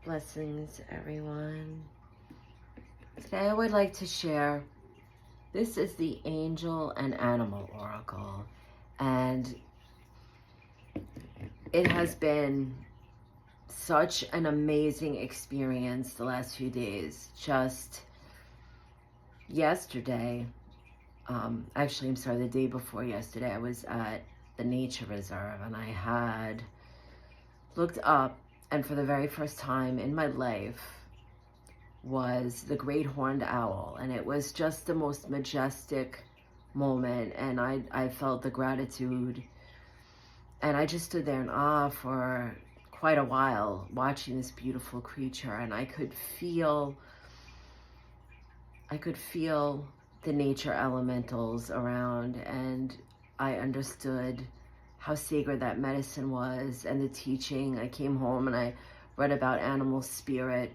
Blessings, everyone. Today I would like to share, this is the Angel and Animal Oracle, and it has been such an amazing experience the last few days. Just yesterday, the day before yesterday, I was at the nature reserve and I had looked up, and for the very first time in my life was the great horned owl, and it was just the most majestic moment, and I felt the gratitude, and I just stood there in awe for quite a while watching this beautiful creature, and I could feel the nature elementals around, and I understood how sacred that medicine was and the teaching. I came home and I read about animal spirit,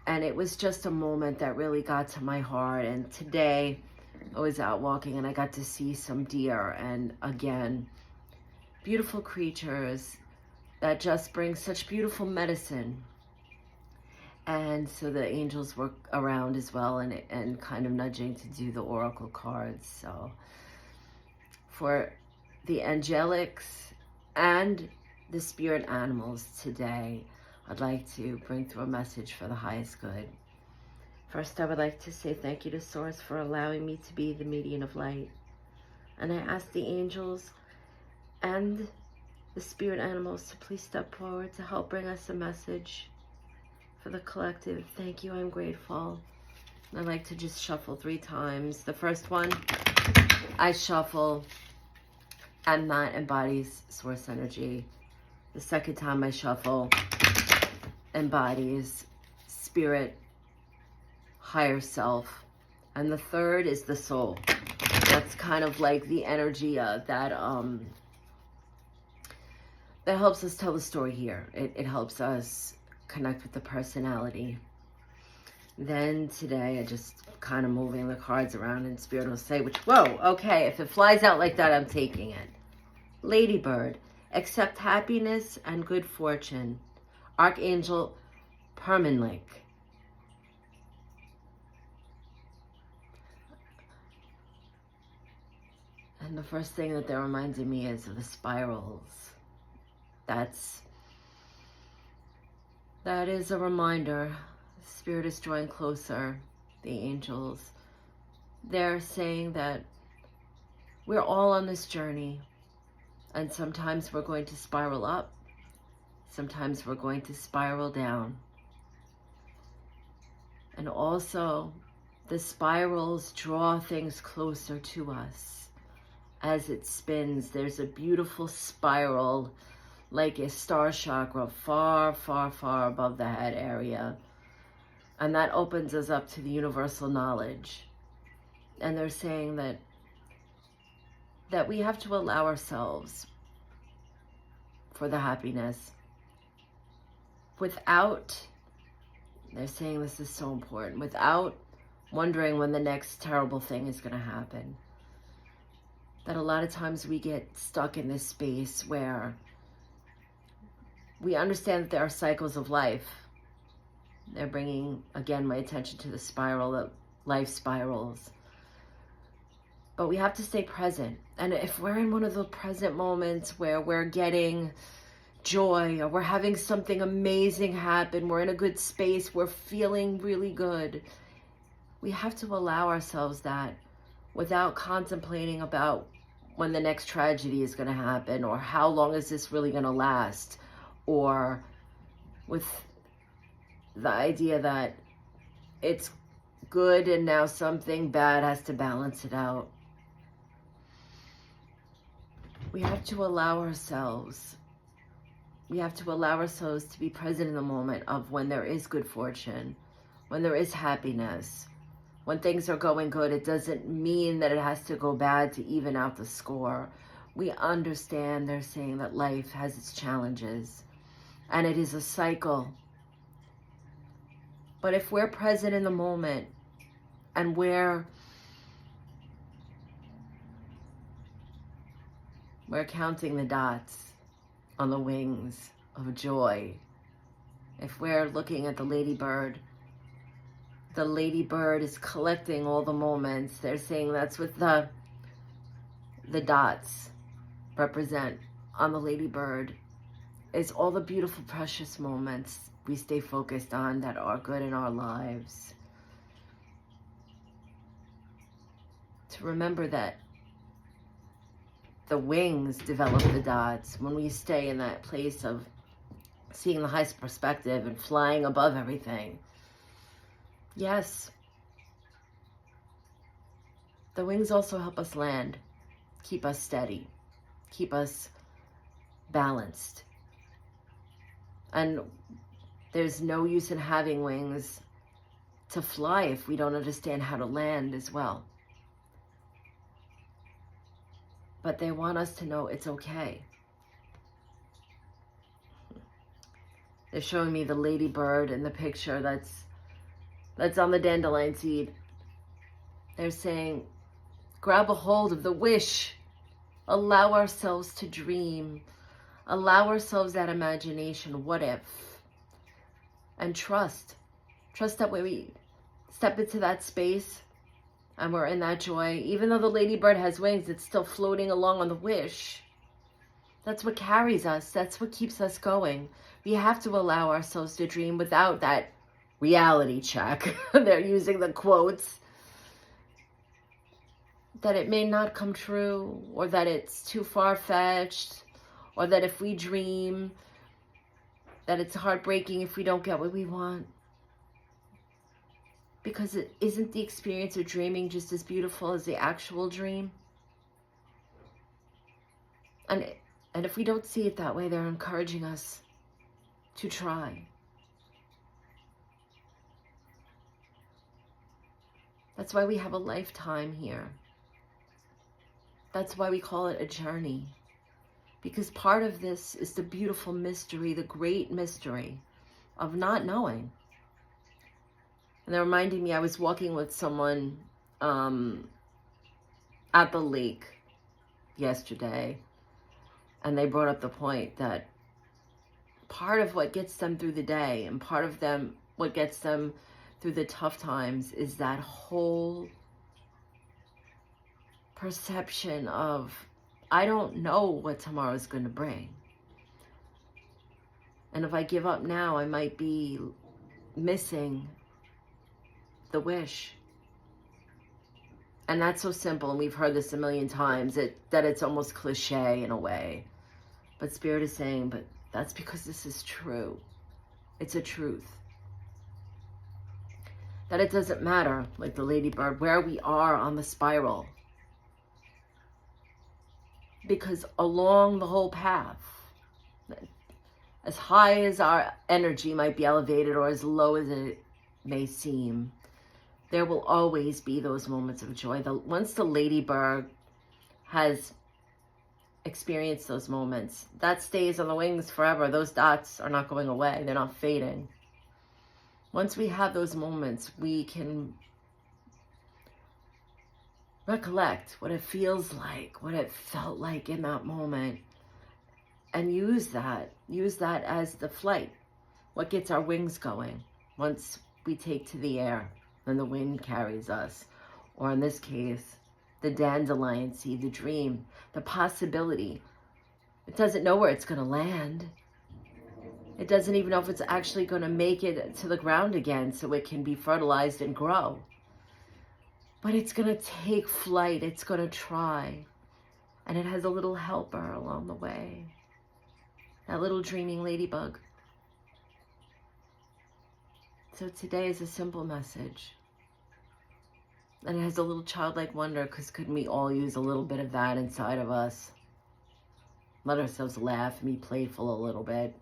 and it was just a moment that really got to my heart. And today I was out walking and I got to see some deer, and again, beautiful creatures that just bring such beautiful medicine. And so the angels were around as well, and kind of nudging to do the oracle cards. So for the angelics and the spirit animals today, I'd like to bring through a message for the highest good. First, I would like to say thank you to Source for allowing me to be the medium of light. And I ask the angels and the spirit animals to please step forward to help bring us a message for the collective. Thank you, I'm grateful. And I like to just shuffle 3 times. The first one, I shuffle, and that embodies source energy. The second time I shuffle embodies spirit, higher self. And the third is the soul. That's kind of like the energy that helps us tell the story here. It helps us connect with the personality. Then today, I just kind of moving the cards around, and Spirit will say, whoa, okay, if it flies out like that, I'm taking it. Ladybird, accept happiness and good fortune. Archangel Permanlink. And the first thing that they're reminding me is of the spirals. That is a reminder. Spirit is drawing closer. The angels, they're saying that we're all on this journey, and sometimes we're going to spiral up, sometimes we're going to spiral down. And also, the spirals draw things closer to us. As it spins, there's a beautiful spiral, like a star chakra, far, far, far above the head area. And that opens us up to the universal knowledge. And they're saying that we have to allow ourselves for the happiness without, they're saying this is so important, without wondering when the next terrible thing is going to happen. That a lot of times we get stuck in this space where we understand that there are cycles of life. They're bringing, again, my attention to the spiral, the life spirals. But we have to stay present. And if we're in one of the present moments where we're getting joy, or we're having something amazing happen, we're in a good space, we're feeling really good, we have to allow ourselves that without contemplating about when the next tragedy is going to happen, or how long is this really going to last, or with the idea that it's good and now something bad has to balance it out. We have to allow ourselves. We have to allow ourselves to be present in the moment of when there is good fortune, when there is happiness. When things are going good, it doesn't mean that it has to go bad to even out the score. We understand they're saying that life has its challenges, and it is a cycle. But if we're present in the moment, and we're counting the dots on the wings of joy, If we're looking at the ladybird is collecting all the moments. They're saying that's what the dots represent on the ladybird, is all the beautiful, precious moments we stay focused on that are good in our lives. To remember that the wings develop the dots when we stay in that place of seeing the highest perspective and flying above everything. Yes, the wings also help us land, keep us steady, keep us balanced. And there's no use in having wings to fly if we don't understand how to land as well. But they want us to know it's okay. They're showing me the ladybird in the picture that's on the dandelion seed. They're saying, grab a hold of the wish. Allow ourselves to dream. Allow ourselves that imagination. What if? And trust. Trust that when we step into that space and we're in that joy, even though the ladybird has wings, it's still floating along on the wish. That's what carries us. That's what keeps us going. We have to allow ourselves to dream without that reality check. They're using the quotes. That it may not come true, or that it's too far-fetched, or that if we dream, that it's heartbreaking if we don't get what we want. Because it isn't the experience of dreaming just as beautiful as the actual dream? And if we don't see it that way, they're encouraging us to try. That's why we have a lifetime here. That's why we call it a journey. Because part of this is the beautiful mystery, the great mystery of not knowing. And that reminded me, I was walking with someone at the lake yesterday, and they brought up the point that part of what gets them through the day and part of what gets them through the tough times is that whole perception of, I don't know what tomorrow's going to bring. And if I give up now, I might be missing the wish. And that's so simple, and we've heard this a million times, that it's almost cliche in a way. But Spirit is saying, but that's because this is true. It's a truth. That it doesn't matter, like the ladybird, where we are on the spiral. Because along the whole path, as high as our energy might be elevated or as low as it may seem, there will always be those moments of joy. Once the ladybird has experienced those moments, that stays on the wings forever. Those dots are not going away. They're not fading. Once we have those moments, we can recollect what it feels like, what it felt like in that moment, and use that as the flight, what gets our wings going. Once we take to the air, then the wind carries us, or in this case, the dandelion seed, the dream, the possibility. It doesn't know where it's going to land. It doesn't even know if it's actually going to make it to the ground again so it can be fertilized and grow. But it's going to take flight. It's going to try. And it has a little helper along the way. That little dreaming ladybug. So today is a simple message. And it has a little childlike wonder, because couldn't we all use a little bit of that inside of us? Let ourselves laugh and be playful a little bit.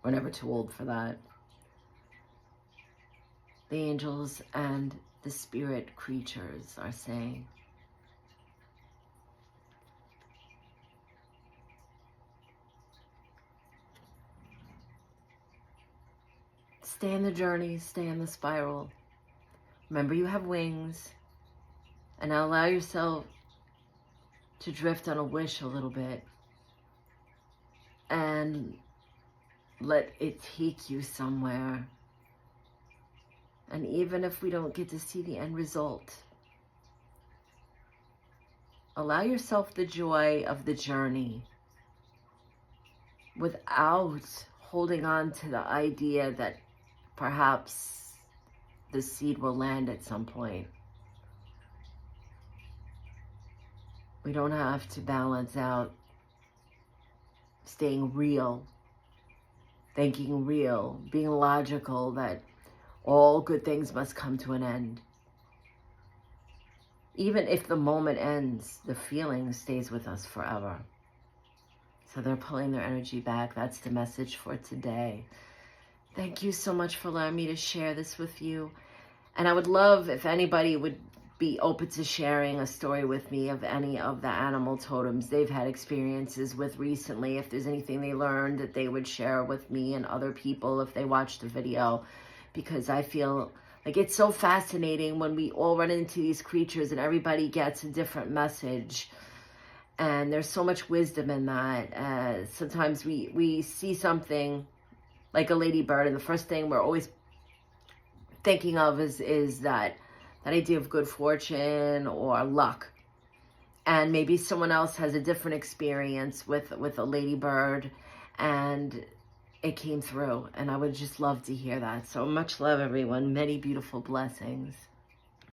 We're never too old for that. The angels and the spirit creatures are saying, stay in the journey, stay in the spiral. Remember, you have wings, and now allow yourself to drift on a wish a little bit, and let it take you somewhere. And even if we don't get to see the end result, allow yourself the joy of the journey without holding on to the idea that perhaps the seed will land at some point. We don't have to balance out staying real, thinking real, being logical that all good things must come to an end. Even if the moment ends, the feeling stays with us forever. So they're pulling their energy back. That's the message for today. Thank you so much for allowing me to share this with you. And I would love if anybody would be open to sharing a story with me of any of the animal totems they've had experiences with recently. If there's anything they learned that they would share with me and other people if they watched the video. Because I feel like it's so fascinating when we all run into these creatures and everybody gets a different message. And there's so much wisdom in that. Sometimes we see something like a ladybird, and the first thing we're always thinking of is that idea of good fortune or luck. And maybe someone else has a different experience with a ladybird, and it came through. And I would just love to hear that. So much love, everyone. Many beautiful blessings.